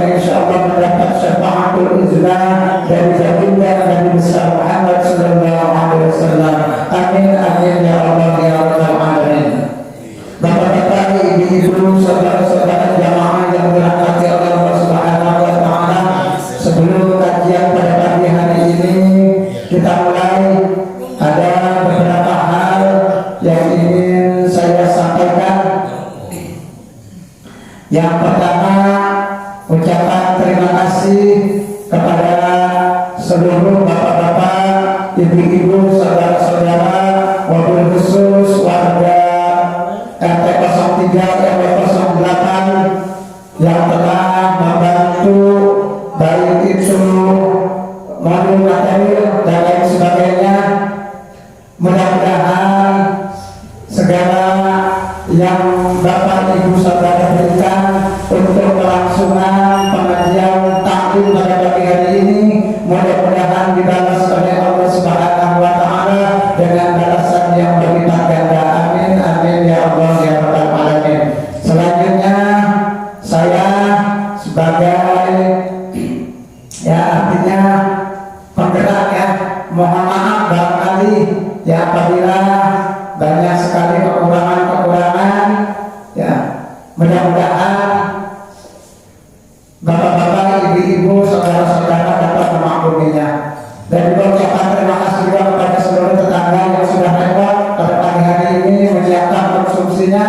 yang insyaallah mendapat syafaatul uzlah dari baginda Nabi besar Muhammad sallallahu alaihi wasallam. Amin amin ya Allah ya rabbal alamin. Bapak-bapak, ibu-ibu, saudara-saudara jamaah yang dirahmati oleh Allah Subhanahu wa taala, sebelum kajian pada pagi hari ini kita mulai, ada beberapa hal yang ingin saya sampaikan. Yang pertama, ucapan terima kasih kepada seluruh bapak-bapak, ibu-ibu, saudara-saudara, wabil khusus warga RT 03 RW 08 yang telah membantu baik itu modul materi dan lain sebagainya. Mudah-mudahan segala yang Bapak Ibu Saudara berikan untuk kelangsungan pengajian taklim pada pagi hari ini, mudah-mudahan dibalas oleh Allah Subhanahu wa taala dengan balasan yang berlipat ganda. Amin amin ya Allah ya rabbal alamin. Selanjutnya saya sebagai artinya penggerak mohon maaf barangkali apabila banyak sekali kekurangan mudah-mudahan bapak-bapak, ibu-ibu, saudara-saudara dapat memakluminya. Dan juga ucapan terima kasih juga kepada seluruh tetangga yang sudah repot pada pagi hari ini menyiapkan konsumsinya.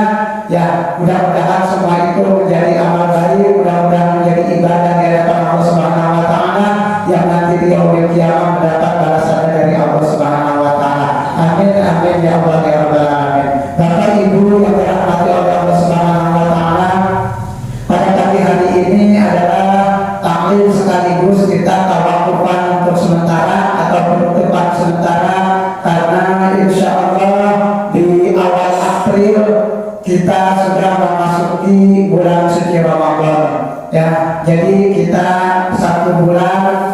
Mudah-mudahan semua itu menjadi amal baik, mudah-mudahan menjadi ibadah di hadapan Allah Subhanahu wa taala yang nanti di yaumil qiyamah mendapat balasan dari Allah Subhanahu wa taala. Amin amin ya Allah ya rabbal alamin. Bapak Ibu yang dirahmati oleh Allah Subhanahu wa taala, pada pagi hari ini adalah taklim sekaligus kita tawakufan untuk sementara atau penutupan sementara, karena insya Allah di awal April kita sudah memasuki bulan suci Ramadan. Jadi kita satu bulan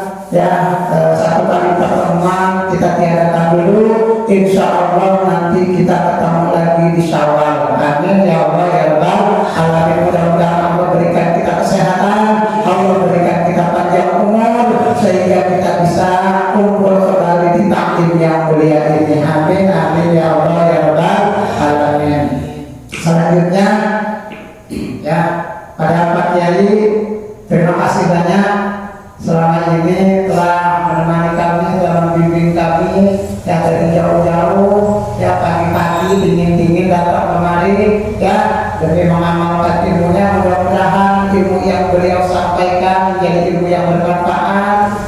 satu kali pertemuan kita tiadakan dulu. Insya Allah nanti kita ketemu lagi di Syawal. Amin ya Allah ya Rabbal alamin. Mudah-mudahan Allah berikan kita kesehatan, Allah berikan kita panjang umur sehingga kita bisa kumpul kembali di taklim yang mulia ini. Amin amin ya Allah ya Rabbal alamin. Selanjutnya pada Pak Kiai, terima kasih banyak selama ini telah menemani kami, telah membimbing kami dari jauh-jauh pagi-pagi dingin-dingin datang kemari demi mengamalkan ilmunya. Mudah-mudahan ilmu yang beliau sampaikan menjadi ilmu yang bermanfaat.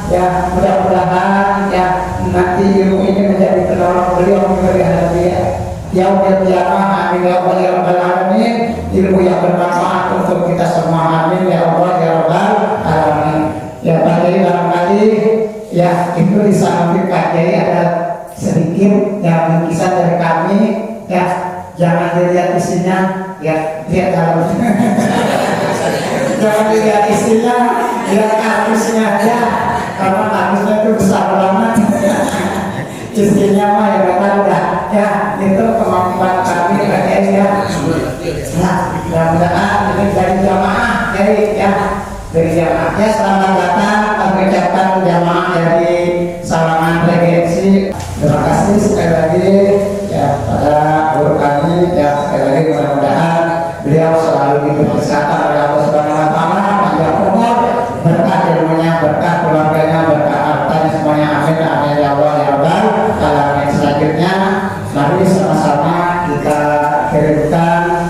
Mudah-mudahan nanti ilmu ini menjadi penolong beliau memberi hadiah yaumil qiyamah. Amin ya Allah ya rabbal alamin. Ilmu yang bermanfaat untuk kita semua. Amin ya Allah ya rabbal alamin. Pak Kiai barangkali itu di samping Pak Kiai ada sedikit bingkisan dari kami. Jangan dilihat isinya, lihat dalam. Jangan dilihat isinya, lihat kardusnya aja, karena kardusnya itu besar banget. Isinya mah udah itu kemampuan kami Pak Kiai mudah-mudahan ini dari jamaah dari jamaahnya selamat datang. Kami ucapkan jamaah dari Sawangan Regensi. Terima kasih sekali lagi pada guru kami. Sekali lagi mudah-mudahan beliau selalu diberi kesehatan oleh Allah Subhanahu wa taala, panjang umur, berkah ilmunya, berkah keluarganya, berkah hartanya semuanya. Amin amin ya Allah ya rabbal alamin. Selanjutnya mari sama-sama kita kirimkan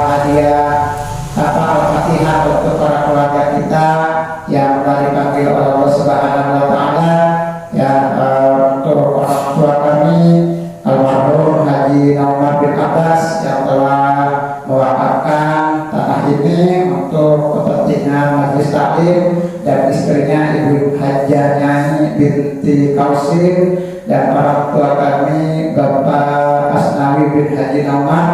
hadiah Al-Fatihah untuk para keluarga kita yang telah dipanggil oleh Allah Subhanahu wa taala. Untuk orang tua kami almarhum Haji Naumar bin Abbas yang telah mewakafkan tanah ini untuk kepentingan majelis taklim, dan istrinya Ibu Hajah Nyai binti Kausin, dan orang tua kami Bapak Asnawi bin Haji Naumar.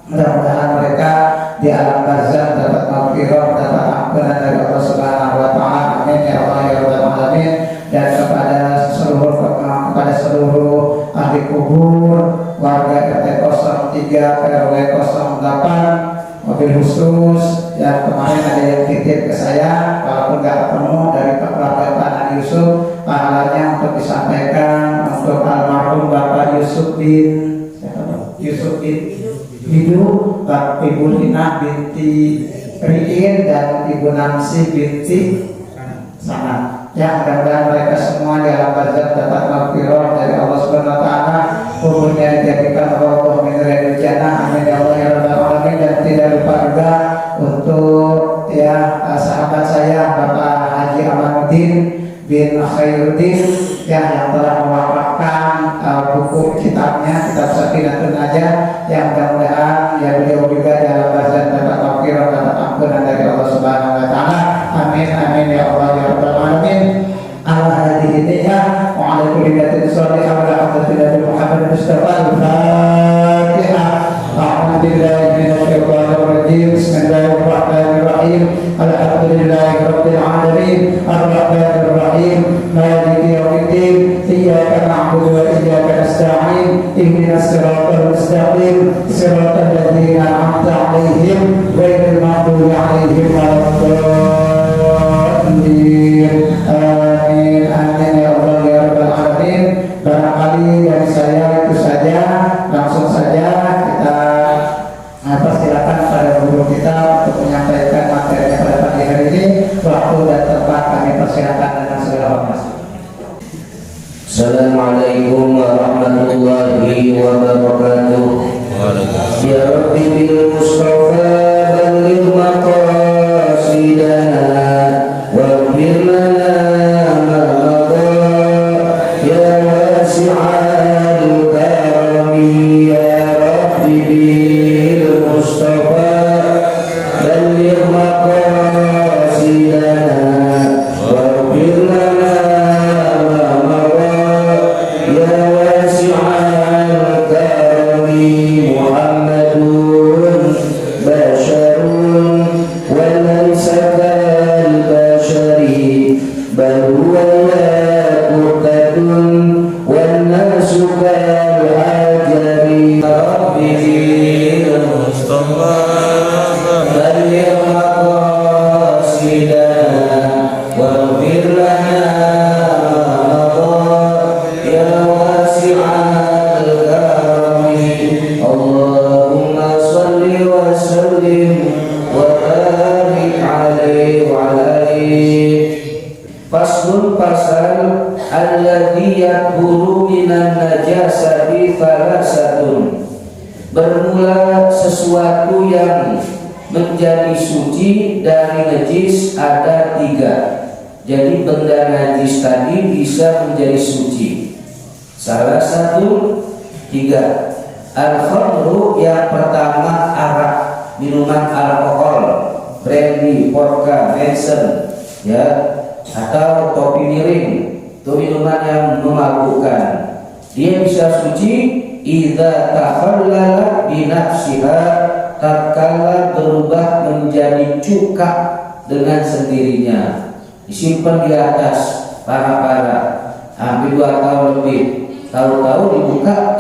Mudah-mudahan mereka di alam barzakh dapat maghfirah, dapat ampunan dari Allah Subhanahu wa taala. Amin ya Allah ya rabbal alamin. Dan kepada seluruh ahli kubur warga RT 03 RW 08 mobil khusus Ya kemarin ada yang titip ke saya, walaupun nggak ketemu dari Bapak Nabi Yusuf, pahalanya untuk disampaikan untuk almarhum Bapak Yusuf bin Hidu, Ibu Lina binti Riin dan Ibu Namsi binti Sana. Ya mudah-mudahan mereka semua di alam barzakh dapat maghfirah dari Allah Subhanahu Wa Taala, kuburnya dijadikan Allah min riyadil jannah, amin ya Allah ya rabbal alamin. Dan tidak lupa juga untuk sahabat saya Bapak Haji Amanuddin bin Khairuddin yang telah mewakafkan buku kitabnya, kitab Sakinatun Najah, yang mudah-mudahan beliau juga di alam barzakh dapat maghfirah, dapat ampunan dari Allah Subhanahu Wa Taala. Amin amin ya Allah ya rabbal alamin. Ala hadhihi niyyah wa ala kulli niyatin shalihah wa ala hadratin Nabi Muhammad Mustafa al-Fatihah. A'udzu billahi minasy syaithanir rajim. Bismillahirrahmanirrahim. Alhamdulillahi rabbil alamin. Arrahmanir rahim. Maliki yaumiddin. Iyyaka na'budu wa iyyaka nasta'in. Ihdinas siratal mustaqim. Siratal ladzina an'amta 'alaihim ghairil maghdubi 'alaihim waladdallin. Amin amin ya Allah ya rabbal alamin. Barangkali dari saya itu saja, langsung saja kita persilakan pada guru kita untuk menyampaikan materinya pada pagi hari ini. Waktu dan tempat kami persilakan dengan segala hormat. Assalamualaikum warahmatullahi wabarakatuh. Ya Rabbi bil Mustafa balligh maqasidana waghfir lana ma madha ya wasi'al karami. Ya Rabbi bil Mustafa balligh maqasidana waghfir lana ma madha ya wasi'al karami. Muhammadun basharun wa laysa kal bashari bal huwa yaqutun wan nasu kal hajari. Rabbi bil Mustafa balligh maqasidana waghfir lana ma madha ya wasi'al karami. Allahumma salli wa sallim wa barik alaihi wa alaihi. Faslun pasal alladhi yakburu minan najasati thalathatun. Bermula sesuatu yang menjadi suci dari najis ada 3. Jadi benda najis tadi bisa menjadi suci. Salah satu 3. Al-khamru, yang pertama arak, minuman alkohol, brandy, vodka, Manson, ya, atau kopi miring, itu minuman yang memabukkan. Dia bisa suci idza takhallala bi nafsiha, tatkala berubah menjadi cuka dengan sendirinya. Disimpan di atas para hampir 2 tahun lebih, tahu-tahu dibuka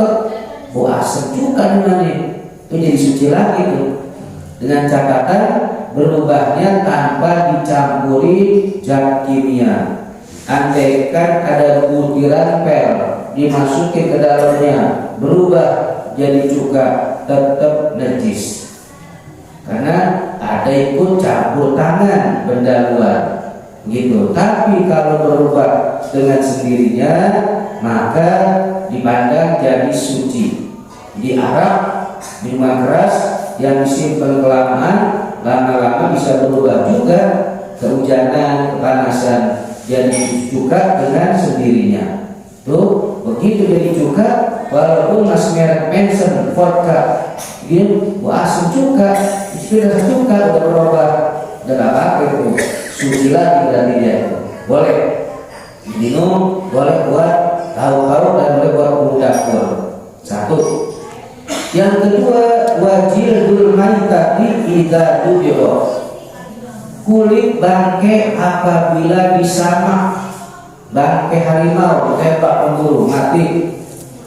asam cuka dimana, itu jadi suci lagi tuh, dengan catatan berubahnya tanpa dicampuri zat kimia. Andaikan ada butiran pel dimasukin ke dalamnya, berubah jadi cuka, tetap najis, karena ada ikut campur tangan benda luar gitu. Tapi kalau berubah dengan sendirinya maka dipandang jadi suci. Di arak, minuman keras yang disimpan kelamaan, lama-lama bisa berubah juga, kehujanan, kepanasan, jadi cuka dengan sendirinya. Tuh, begitu jadi cuka, walaupun masih merek Manson, vodka, gitu, asam cuka, istilah cuka udah berubah, udah apa itu, suci lagi berarti dia. Boleh minum, boleh buat tahu-tahu, dan boleh buat bumbu dapur. Satu. Yang kedua, wajildul maitati idza dubira. Kulit bangke apabila disamak. Bangke harimau tembak pemburu mati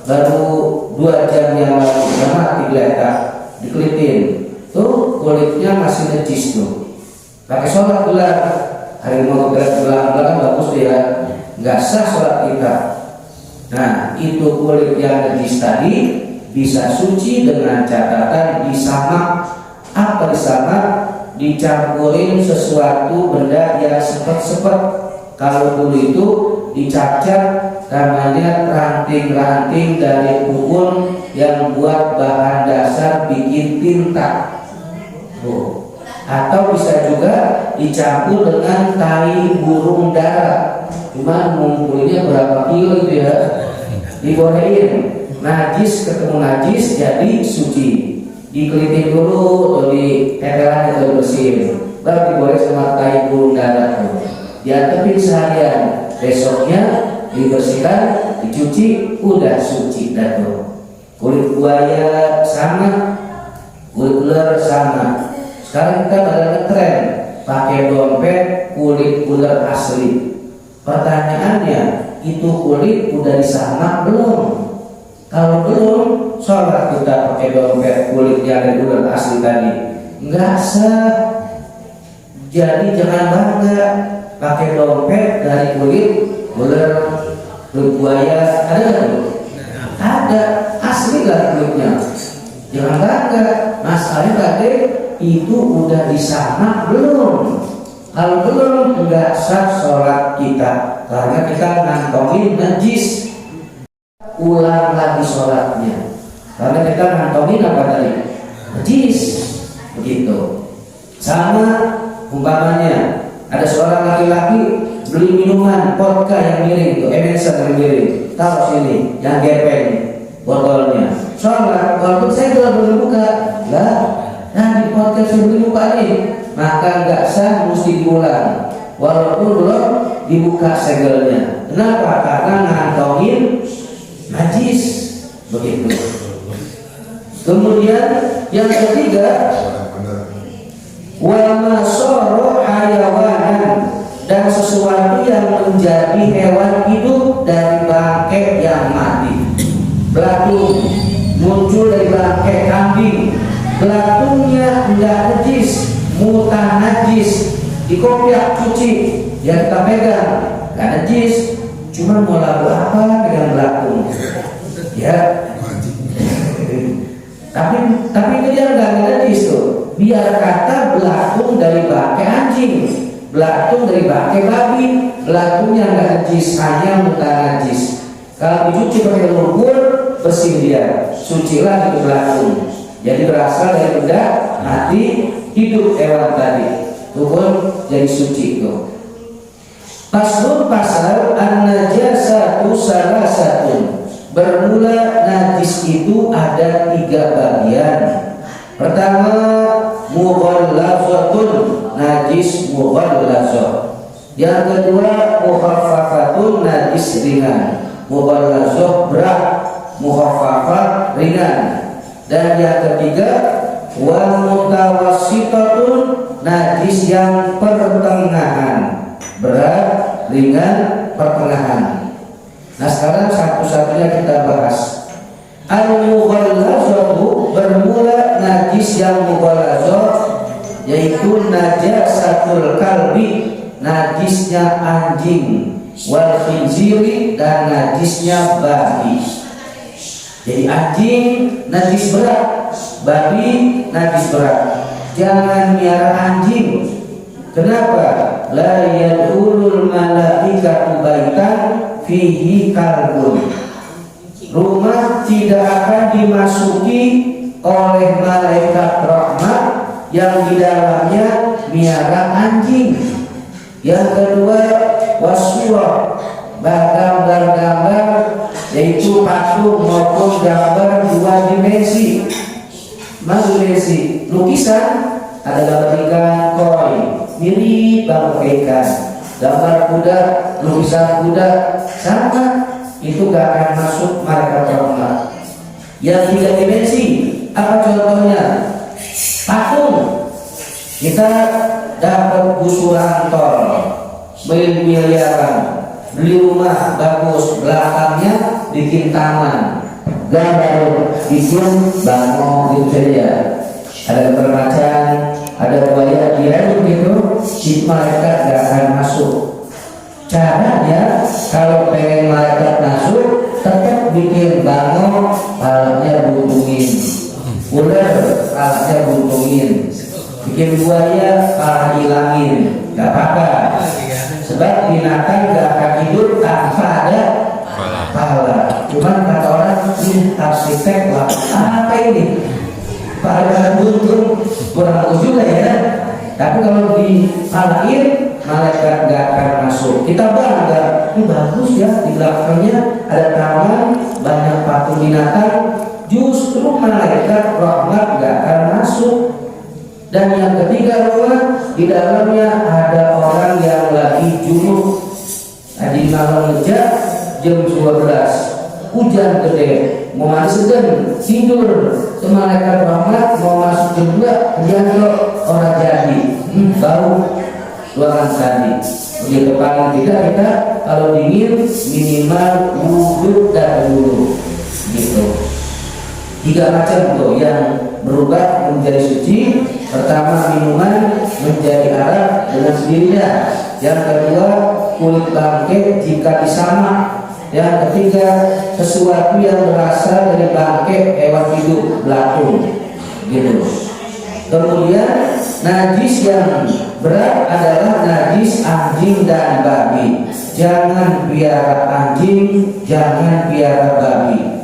baru 2 jam yang lalu, mati geletak, dikelitin. Tuh kulitnya masih najis tuh. pakai sholat ulang, hari mau ulang bagus ya, nggak sah sholat kita. Nah, itu kulit yang najis tadi bisa suci dengan catatan disamak. Apa disamak? Dicampurin sesuatu benda yang sepet-sepet. Kalau dulu itu dicacat, namanya ranting-ranting dari pohon yang buat bahan dasar bikin tinta. Atau bisa juga dicampur dengan tai burung dara. Cuma ngumpulinnya berapa kilo itu ya, dibolehin. Najis ketemu najis jadi suci, dikeliling dulu atau di tetelan atau bersihin, baru diboleh sama tai burung dara tuh. Diantepin seharian, besoknya dibersihkan, dicuci, udah suci dah tuh. Kulit buaya sama, kulit ular sama. Sekarang kita pada ngetren pakai dompet kulit ular asli. Pertanyaannya, itu kulit udah disamak belum? Kalau belum, sholat kita pakai dompet kulitnya dari ular asli tadi, nggak sah. Jadi jangan bangga pakai dompet dari kulit ular, kulit buaya. Ada nggak tuh? Ada, asli lah kulitnya. Jangan bangga. Masalahnya tadi itu udah disamak belum? Kalau belum, nggak sah sholat kita, karena kita ngantongin najis. Ulang lagi sholatnya, karena kita ngantongin apa tadi? Najis. Begitu. Sama umpamanya ada seorang laki-laki beli minuman vodka yang miring itu, Emerson yang miring, taruh sini, yang gepeng botolnya. Sholat, walaupun saya telah berbuka, lah, nah di vodka saya beli buka nih, maka nggak sah, mesti diulang walaupun belum dibuka segelnya. Kenapa? Karena ngantongin najis. Begitu. Kemudian yang ketiga, wa masoro hayawanan, dan sesuatu yang menjadi hewan hidup dari bangkai yang mati. Belatung muncul dari bangkai kambing, belatungnya tidak najis, mutan najis, dikopiak cuci, yang kita pegang nggak najis. Cuma mau lagu apa dengan belatung? Ya. tapi itu dia nggak najis tuh. Biar kata belatung dari bangkai anjing, belatung dari bangkai babi, belatungnya nggak najis, hanya mutan najis. Kalau dicuci pakai lumpur, bersih dia, sucilah itu belatung. Jadi berasal dari benda mati, hidup hewan tadi, itu pun jadi suci itu. Paslun pasal an-najasatu salasatun. Bermula najis itu ada 3 bagian. Pertama, mughallazatun, najis mughallazah. Yang kedua, mukhaffafatun, najis ringan. Mughallazah berat, mukhaffafah ringan. Dan yang ketiga, wal mutawassitatun, najis yang pertengahan, berat, ringan, pertengahan. Nah sekarang satu-satunya kita bahas. Al-mughallazatu, bermula najis yang mughallazah, yaitu najasatul kalbi, najisnya anjing, wal khinziri, dan najisnya babi. Jadi anjing najis berat, babi najis berat. Jangan miara anjing. Kenapa? La yadkhulul malaikatu baitan fihi kalbun. Rumah tidak akan dimasuki oleh malaikat rahmat yang di dalamnya miara anjing. Yang kedua, waswar, gambar-gambar, yaitu patung maupun gambar 2 dimensi. Dimensi lukisan, ada gambar ikan koi, mirip banget ikan. Gambar kuda, lukisan kuda, sama, itu gak akan masuk malaikat rahmat. Yang 3 dimensi, apa contohnya? Patung. Kita dapat gusuran tol miliaran, beli rumah bagus, belakangnya bikin taman, gambar bikin bangun gitu saja. Ada gambar macan, ada buaya dia gitu, si malaikat gak akan masuk. Caranya kalau pengen malaikat masuk, tetap bikin bangau, palanya buntungin, ular palanya buntungin, bikin buaya pala hilangin, gak apa-apa. Sebab binatang gak akan hidup tanpa ada pala. Cuman kata orang ini arsitek lah, apa ini? Pala buntung kurang bagus juga ya. Tapi kalau dipalain, malaikat gak akan masuk. Kita bangga, ini bagus ya, di belakangnya ada taman, banyak patung binatang. Justru malaikat rahmat gak akan masuk. Dan yang ketiga rumah, di dalamnya ada orang yang lagi junub. Di malam ngejak jam 12, hujan gede, mau masuk tidur. Malaikat rahmat mau masuk jam 2, jatuh orang jadi bau ruangan tadi. Begitu paling tidak kita kalau dingin minimal wudhu dan dulu gitu. 3 macam tuh yang berubah menjadi suci. Pertama, minuman menjadi arak dengan sendirinya. Yang kedua, kulit bangkai jika disamak. Yang ketiga, sesuatu yang berasal dari bangkai hewan hidup, belatung gitu. Kemudian najis yang berat adalah najis anjing dan babi. Jangan piara anjing, jangan piara babi.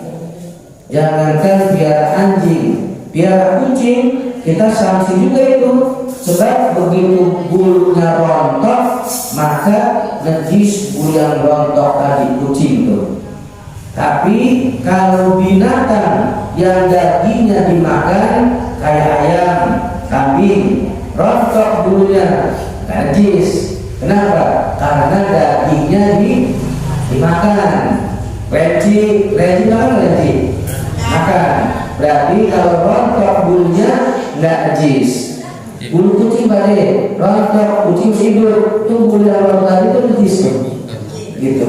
Jangankan piara anjing, piara kucing kita sanksi juga itu. Sebab begitu bulunya rontok, maka najis bulu yang rontok tadi kucing itu. Tapi kalau binatang yang dagingnya dimakan kayak ayam, kambing, rontok bulunya najis. Kenapa? Karena dagingnya dimakan. Leci apa leci? Makan. Berarti kalau rontok bulunya nggak najis. Bulu kucing badai, rontok kucing tidur, itu bulu yang rontok tadi itu najis. Gitu.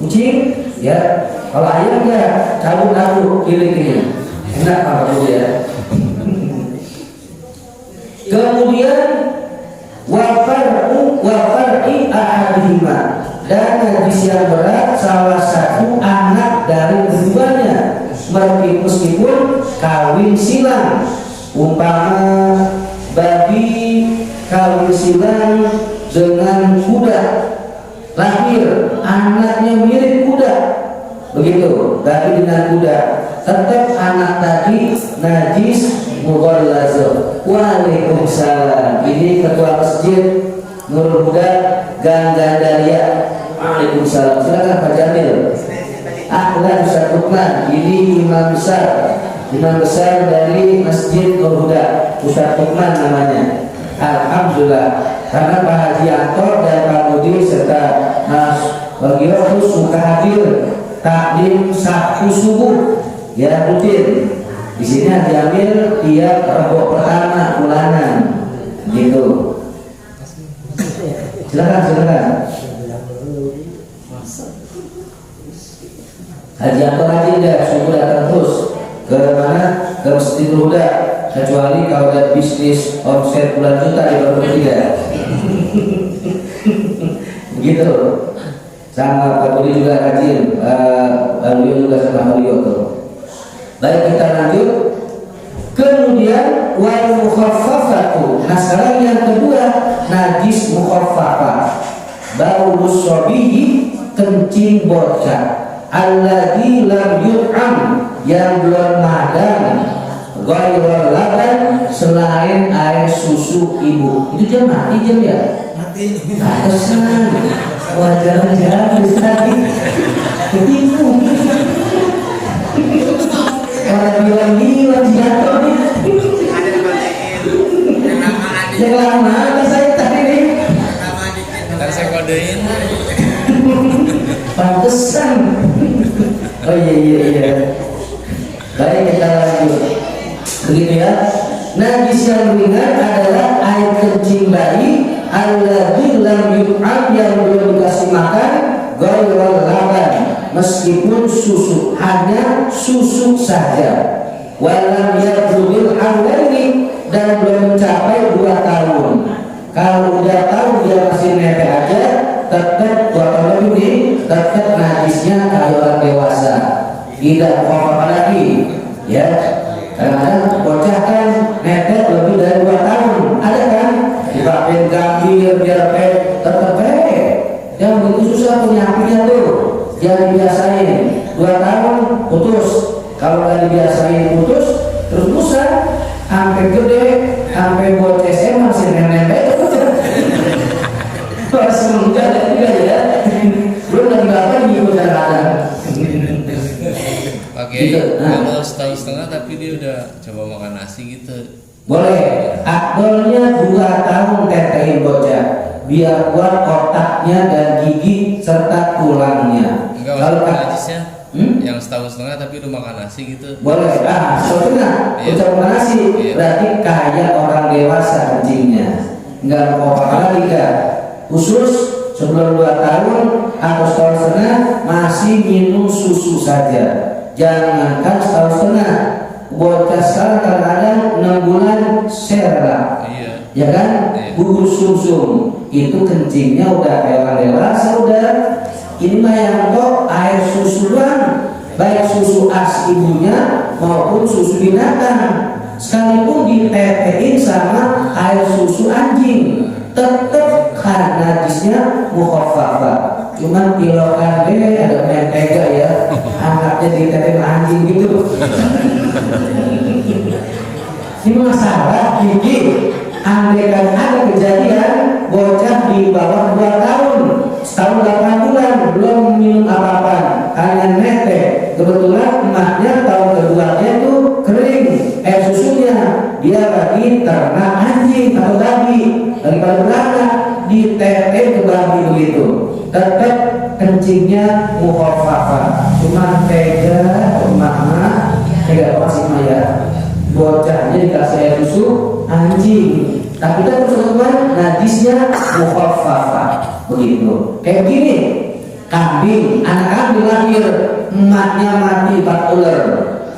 Kucing, ya. Kalau ayam ya cabut kiri-kiri. Enak kalau ya. Kemudian wafar'i ahadihima, dan najis yang berat salah satu anak dari keduanya, meskipun kawin silang. Umpama babi kawin silang dengan kuda, lahir anaknya mirip kuda, begitu babi dengan kuda, tetap anak tadi najis mughallazah. Waalaikumsalam. Ini ketua masjid Nurul Huda Gang Gandaria. Waalaikumsalam. Silakan Pak Jamil. Ahlan Ustaz Lukman. Ini imam besar dari Masjid Nurul Huda, Ustaz Lukman namanya. Alhamdulillah. Karena Pak Haji Anto dan Pak Budi serta Mas Bagio itu suka hadir taklim Sabtu subuh ya rutin. Di sini diambil tiap Rabu pertama bulanan, gitu. Silakan. Haji apa lagi deh, subuh datang terus ke mana? Ke Masjid Huda. Kecuali kalau ada bisnis omset bulan juta di baru tidak. Begitu. Sama Pak Budi juga rajin, Beliau juga sama beliau tuh. Baik, kita lanjut. Kemudian wal mukhaffafatu. Nah sekarang yang kedua, najis mukhaffafah. Bau musobihi, kencing bocah. Alladzi lam yut'am, yang belum makan. Ghairul laban, selain air susu ibu. Itu jam mati jam ya? Mati. Pantesan. Wajar-wajar tadi. Ketipu. Orang bilang jatuh nih. Yang lama apa saya tadi nih? Ntar saya kodein. Pantesan. Oh iya. Baik, kita lanjut. Begitu ya. Najis yang ringan adalah air kencing bayi alladzi lam yut'am, yang belum dikasih makan, ghairul laban, meskipun susu, hanya susu saja. Walam yablughil haulaini, dan belum mencapai 2 masih nete aja, tetap 2 tahun lebih nih, tetap najisnya kayak orang dewasa, tidak apa-apa lagi, ya. Kadang-kadang bocah kan nete lebih dari 2 tahun, ada kan? Dipakai gambir, biar tetap yang begitu susah penyakitnya tuh, jangan dibiasain. 2 tahun putus, kalau nggak dibiasain putus, terus pusat, sampai gede, sampai buat SMA masih nenek masih muda juga ya, belum lagi bapak ngikut kadang-kadang. Oke, Gitu, nah. kalau setahun-setengah tapi dia udah coba makan nasi gitu. Boleh, akbolnya 2 tahun tetein bocah, biar kuat otaknya dan gigi serta tulangnya. Enggak Kalau makan tak, najisnya, yang setahun-setengah tapi udah makan nasi gitu. boleh, sebetulnya Iya. ucap nasi Iya. berarti kayak orang dewasa kencingnya, nggak mau apa lagi kan. Khusus sebelum 2 tahun atau setahun setengah masih minum susu saja, jangankan setahun setengah. Bocah sekarang kadang-kadang 6 bulan serla, Iya. ya kan? Iya. Bubur sumsum itu kencingnya udah kayak orang dewasa udah. Ini mah yang kok air susu doang, baik susu as ibunya maupun susu binatang, sekalipun ditetein sama air susu anjing, tetep kan najisnya mukhaffafah. Cuman pilokan deh ada mentega ya, anaknya ditetein anjing gitu. Ini masalah gigi. Andaikan ada kejadian bocah di bawah 2 tahun, setahun 8 bulan belum minum apa-apa, hanya nete. Kebetulan emaknya tahun keduanya itu kering air susunya, dia lagi ternak anjing atau babi, daripada beranak ditete ke babi begitu, tetap kencingnya mukhaffafah. Cuma tega emaknya, tega apa sih Maya? Bocahnya dikasih air susu anjing, tapi kita teman najisnya mukhaffafah begitu. Kayak gini, kambing, anak kambing lahir, emaknya mati 4 ular.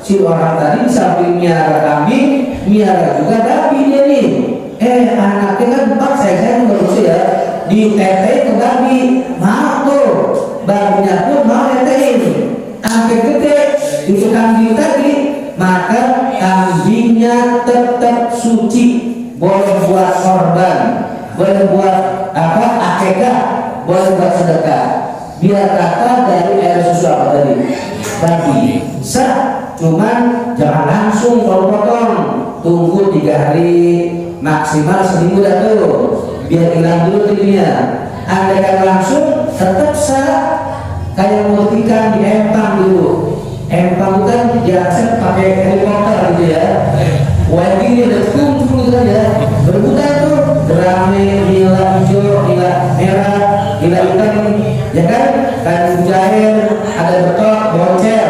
Si orang tadi samping miara kambing, miara juga babi dia nih. Anaknya kan 4, saya juga lucu ya, ditete ke babi, mau tuh, babinya pun mau netein, sampai gede, itu kambing tadi. Maka kambingnya tetap suci, boleh buat korban, boleh buat akekah, boleh buat sedekah. Biar kata dari air susu apa tadi? Babi. Sah, cuman jangan langsung kalau potong, tunggu 3 hari, maksimal seminggu dah tuh, biar hilang dulu tingginya. Andaikan langsung tetap sah, kayak mau ikan di empang dulu. Empang bukan biasa pakai helikopter gitu ya. Wajibnya udah kumpul gitu aja. Berputar tuh, gerame, nila hijau, nila merah, nila hitam, ya kan? Kan mujair, ada betok, boncel,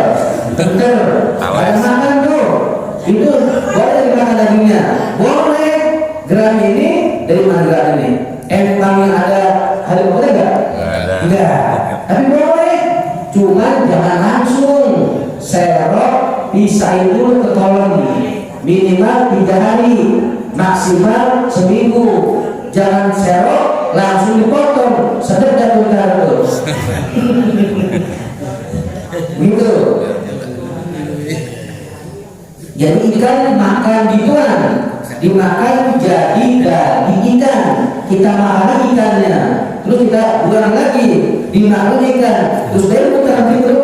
tengker, ada makan tuh. Itu boleh dimakan dagingnya. Boleh. Geram ini dari mana geram ini? Empang yang ada helikopter enggak? Enggak. Tapi boleh. Cuman jangan langsung. Serok, pisahin dulu ke kolom, minimal 3 hari, maksimal seminggu. Jangan serok langsung dipotong, sedap dan terus. Gitu. Jadi ikan makan gituan, dimakan jadi daging ikan. Kita makan ikannya, terus kita buang lagi, dimakan ikan, terus dia putar gitu.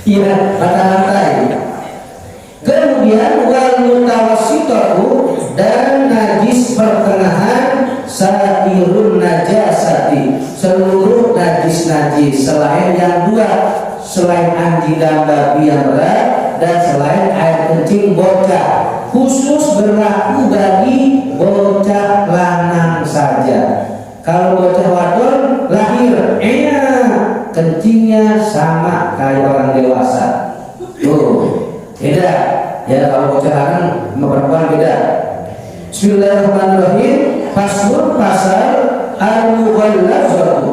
Iya, rantai. Kemudian wal mutawassitatu, dan najis pertengahan, sairun najasati, seluruh najis selain yang 2, selain anjing dan babi yang berat, dan selain air kencing bocah, khusus berlaku bagi bocah lanang saja. Kalau bocah wadon lahir, kencingnya sama kayak orang dewasa. Tuh, beda. Ya kalau bocah lanang sama perempuan beda. Bismillahirrahmanirrahim. Faslun, pasal al-mughallazah.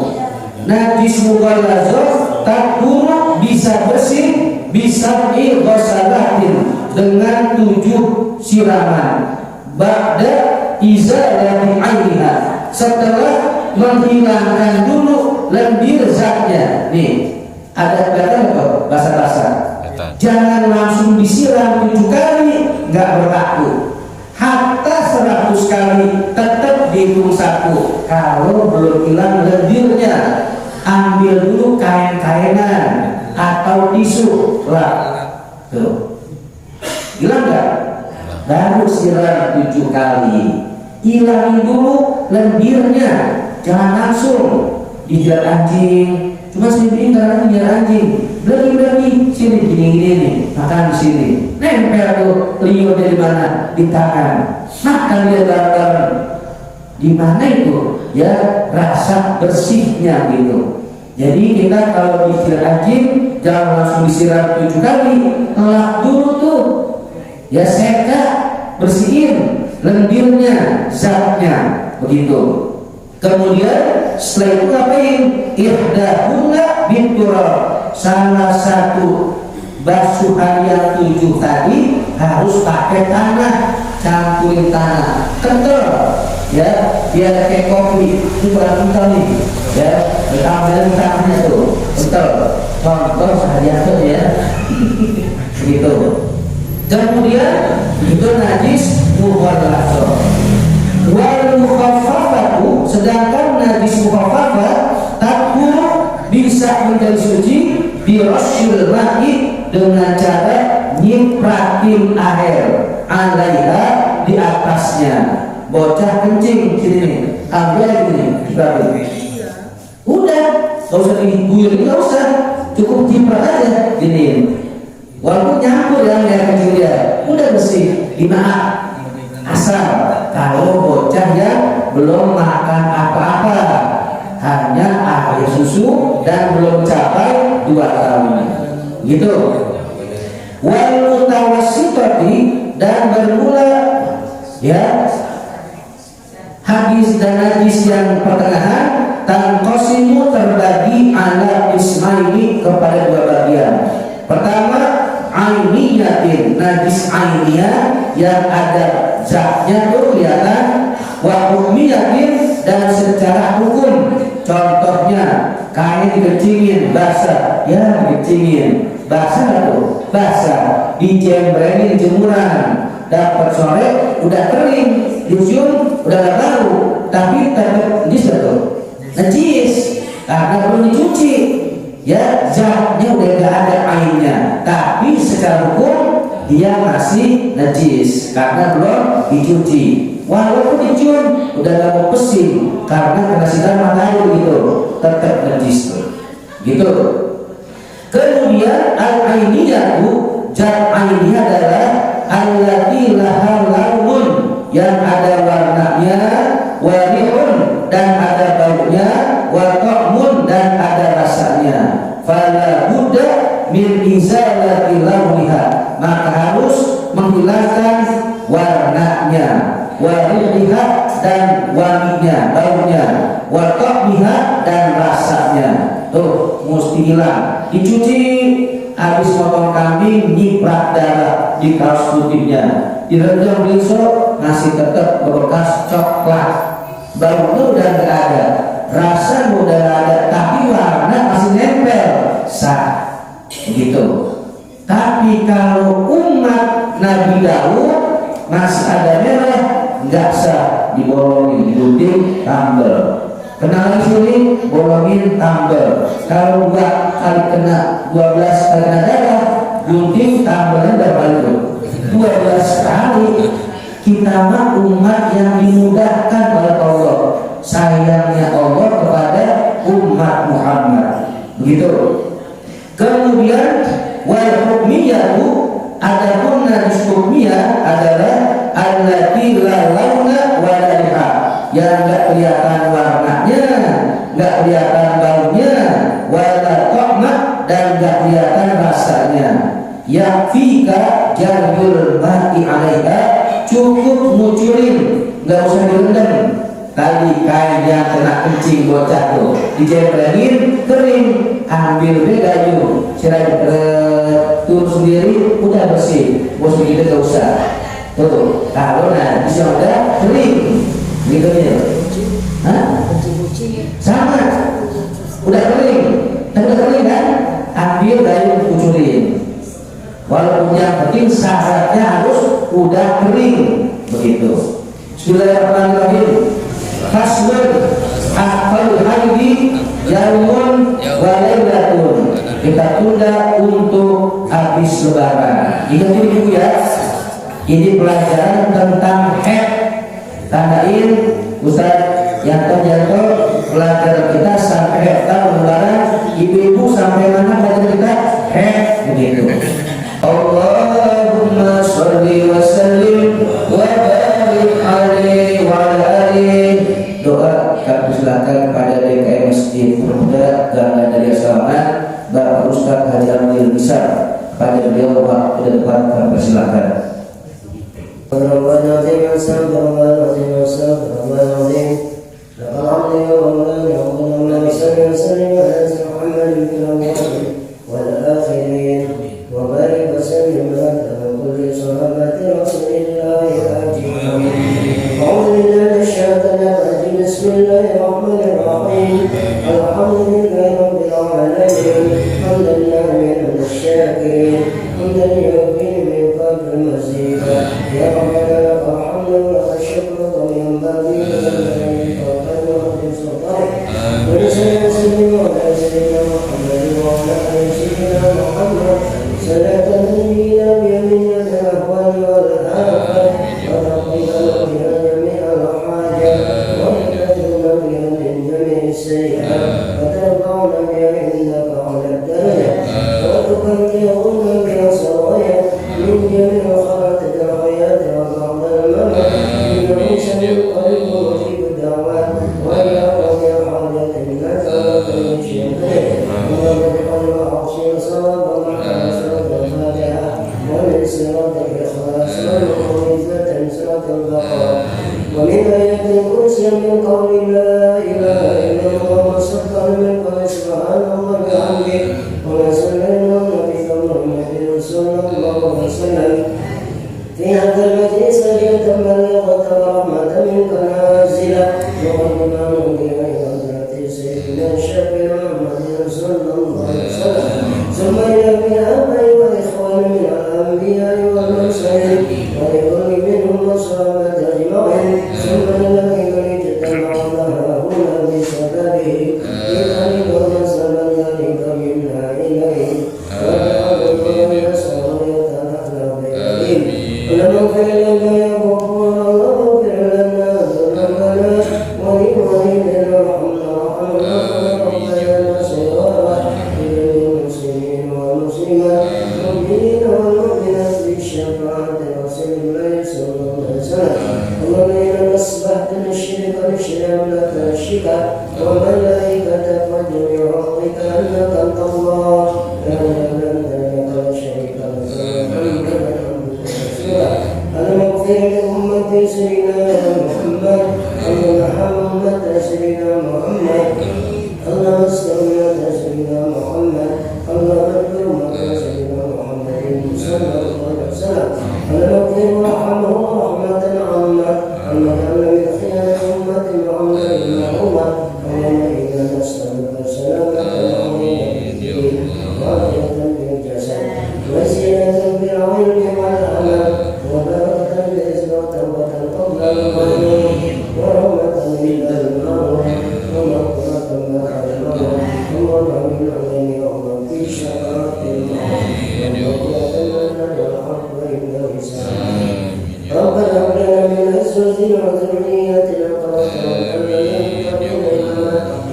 Najis mughallazah takbur bisa bersih, bisa ghusalatin, dengan 7 siraman. Ba'da izalati 'ainiha, setelah menghilangkan dulu lendir zatnya. Nih, ada kata apa? Bahasa-bahasa. Jangan langsung disiram 7 kali, nggak berlaku. Hatta 100 kali tetap dihitung 1. Kalau belum hilang lendirnya, ambil dulu kain-kainan atau tisu lah. Tuh. Hilang nggak? Baru siram 7 kali. Hilangin dulu lendirnya, jangan langsung dijilat anjing. Cuma sini karena dijilat anjing, berani sini gini nih, makan di sini. Nempel tuh liurnya di mana? Di tangan. Makan dia bareng. Di mana itu? Ya rasa bersihnya gitu. Jadi kita kalau dijilat anjing jangan langsung disiram 7 kali, elak dulu tuh. Ya seka, bersihin lendirnya, zatnya, begitu. Kemudian setelah itu ngapain? Ihdahunna binturab. Salah satu basuhan yang 7 tadi harus pakai tanah, campurin tanah, kental, ya, biar kayak kopi. Ini bukan kental nih, ya, ambil tanahnya tuh, kental. Contoh sehari tuh ya, gitu. Kemudian itu najis mughalladzah. Wal mukhaffafatu, sedangkan najis mukhaffafah takut bisa menjadi suci birashil ma'i dengan cara nyipratin air alaiha di atasnya. Bocah kencing sini nih, ambil ini, udah, nggak usah diguyur, nggak usah, cukup nyiprat aja gini. Walaupun nyampur yang air kecil dia, udah bersih, dimaaf. Asal kalau bocah yang belum makan apa-apa, hanya air susu dan belum capai 2 tahun, gitu. Wal mutawassitati, dan bermula, ya, hadis dan najis yang pertengahan, tanqasimu terbagi ala ismaini kepada 2 bagian. Pertama, ainiyatin, najis ainiyah yang ada zatnya tuh kelihatan, wa hukumiyatin, dan secara hukum. Contohnya kain dikencingin basah, ya dikencingin basah tuh, basah, dijembrenin jemuran, dapat sore udah kering, dicium udah gak tahu, tapi tetap najis tuh, najis karena belum dicuci. Ya, zatnya udah gak ada ainnya, tapi secara hukum dia masih najis karena belum dicuci. Walaupun dicium udah gak mau pesing karena kena sinar matahari gitu, tetap najis tuh, gitu. Kemudian al-ainiyatu, zat ainiyah adalah allati laha laun, yang ada warnanya, warihun, dan ada baunya, wa ta'mun, dan ada rasanya. Fala budda min izalati launiha, maka harus menghilangkan warnanya, wariha, dan wanginya, baunya, wa ta'miha, dan rasanya. Tuh mesti hilang. Dicuci, habis potong kambing nyiprat darah di kaos putihnya, direndam rinso, masih tetap bekas coklat, baunya udah nggak ada, rasa udah nggak ada, tapi warna masih nempel, sah, gitu. Tapi kalau umat Nabi Daud masih ada merah, nggak sah, dibolongin, digunting, tambel. Kena lagi sini, bolongin, tambel. Kalau 2 kali kena, 12 kali kena darah, gunting, tambelnya berapa itu? 12 kali. Kita mah umat yang dimudahkan oleh Allah. Sayangnya Allah kepada umat Muhammad, begitu. Kemudian wal hukmiyatu, adapun najis hukmiyah adalah allati la launa wa la riha, yang enggak kelihatan warnanya, enggak kelihatan baunya, wala ta'ma, dan enggak kelihatan rasanya. Yakfika jarjul ma'i 'alaiha, cukup ngucurin, enggak usah direndam. Tadi kain yang kena kencing bocah tuh dijembrenin kering, ambil baju siram turun sendiri, udah bersih, bos begitu gak usah. Tuh kalau nah bisa udah kering gitu ya. Hah? Sama. Udah kering. Udah kering kan? Ambil gayung kucurin. Walaupun yang penting syaratnya harus udah kering. Begitu. Bismillahirrahmanirrahim. Faslun akal haidi yaumun walailatun. Kita tunda untuk habis lebaran. Ingat ini dulu ya. Ini pelajaran tentang haid. Tandain Ustaz Yanto pelajaran kita sampai haid lebaran. Ibu-ibu sampai mana pelajaran kita? Haid begitu. Allahumma sholli wa sallim wa barik alaihi wa ala alihi. Doa kami silakan pada DKM Masjid Pemuda Ganda dari Asalaman Bapak Ustaz Haji Amil Besar. Pada beliau waktu depan kami persilakan. ربنا عظيم السلام ربنا عظيم السلام ربنا عظيم لك الحمد يا مولانا ربنا صل وسلم على سيدنا محمد في الاولين والاخرين وبارك وسلم على كل صحابه رسول الله اجمعين اعوذ بالله من الشيطان الرجيم بسم الله الرحمن الرحيم الحمد لله رب العالمين حمدا لله الشاكرين حمدا يوفي من قبل المزيد يا ربنا لك الحمد ولك الشكر وينبغي لك ونسأل وسلم على سيدنا محمد وعلى آل سيدنا محمد صلاة تنجينا بيمين الأهوال والآفات وتقضينا بها جميع الحاجات وتكفرنا بها من جميع السيئات وترفعنا بها عندك على الدرجة وتكفرنا بها سرايا من جميع خلائق الحياة وبعد الممات إنه سميع قريب مجيب الدعوات ويا رب يا حاجة الناس وكل شيء ونبقى وأحسن صواب ومع صراط الفاتحة ومن صراط الإخلاص ومعوذة صراط البقاء ومن آيات الكرسي من قول لا إله إلا الله وصدق من قول سبحان الله بحمده ونصلي على النبي محمد صلى الله عليه وسلم في هذا المجلس ليتم بلغة ورحمة منك نازلة وقدما بها إلى سيدنا الشفيع محمد صلى الله عليه وسلم ثم إلى الآباء والإخوان من الأنبياء والمرسلين ولكل منهم الصحابة أجمعين ثم الذين اجتمعوا هنا بسببه لذلك ونسأل ذلك منا إليه ونسأل يتنحل بيديه ولمن فعلنا يا غفور الله اغفر لنا ذنوبنا ولوالدينا وارحمنا ربنا صغارا للمسلمين والمسلمات والمؤمنين والمؤمنات بالشفاعة رسول الله صلى الله عليه وسلم اللهم إنا أصبحت نشرك لك الشفاء وملائكتك وجميع ربك أنك أنت الله لا إله إلا أنت شريك لك اللهم اغفر لأمة سيدنا محمد اللهم ارحم أمة سيدنا محمد اللهم استر أمة سيدنا محمد اللهم اغفر أمة سيدنا محمد صلى الله عليه وسلم اللهم اغفر وارحمه رحمة عامة اللهم اجعلنا من خيار أمة محمد المعروفة اللهم إنا نسألك سلامة الدين وعافية بالجسد وزيادة بالعلم والعمل وبركة الرزق وتوبة قبل الموت ورحمة من الموت ومغفرة بعد الموت ومرة من عظيم يوم في شفاعة الموت ومغفرة والحق عند الحساب ربنا هب لنا من أزواجنا وذرياتنا قرة أعين واجعلنا للمتقين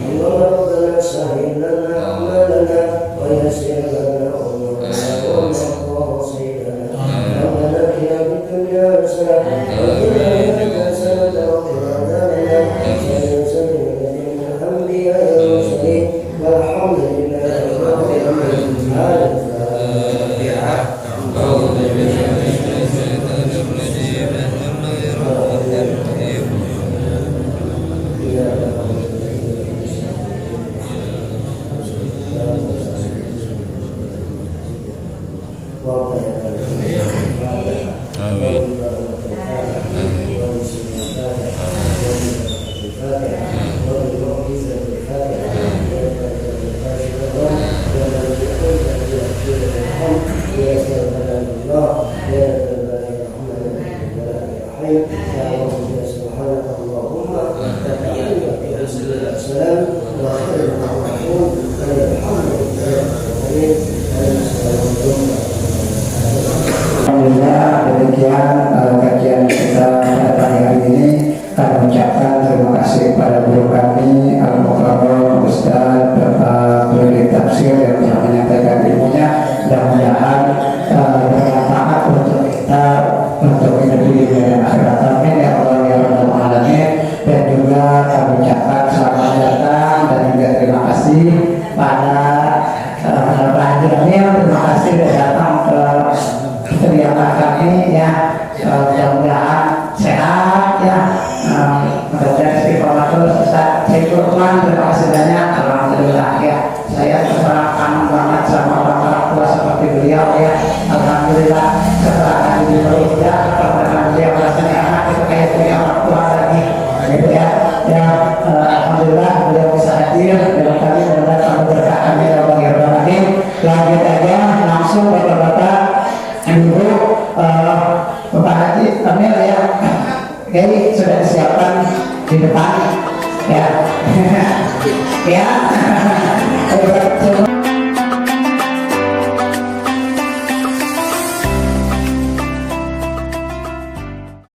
وخير الرحمن الحمد لله Alhamdulillah, demikian kajian kita pada pagi hari ini. Kami mengucapkan terima kasih kepada guru kami Al-Mukarram Ustaz Bapak Beri Tafsir yang telah menyampaikan ilmunya. Mudah-mudahan bermanfaat untuk kita untuk hidup di dunia dan akhirat. Amin ya Allah ya Rabbal Alamin. Dan juga kami ucapkan selamat datang dan juga terima kasih pada Pak Jamil. Terima kasih sudah datang ke kegiatan kami ya. Mudah-mudahan sehat ya. Mudah-mudahan istiqomatul Ustaz Saiful Rahman. Terima kasih banyak. Alhamdulillah ya. Saya terserah kangen banget sama orang-orang tua seperti beliau ya. Alhamdulillah setelah kami berusia pernah beliau rasanya anak itu kayak punya orang tua lagi gitu ya. Ya alhamdulillah beliau bisa hadir dalam kami mudah-mudahan berkah kami ya Bang Irwin. Lanjut aja langsung bapak-bapak ibu Bapak Haji Kamil ya. Oke, sudah disiapkan di depan ya. Ya.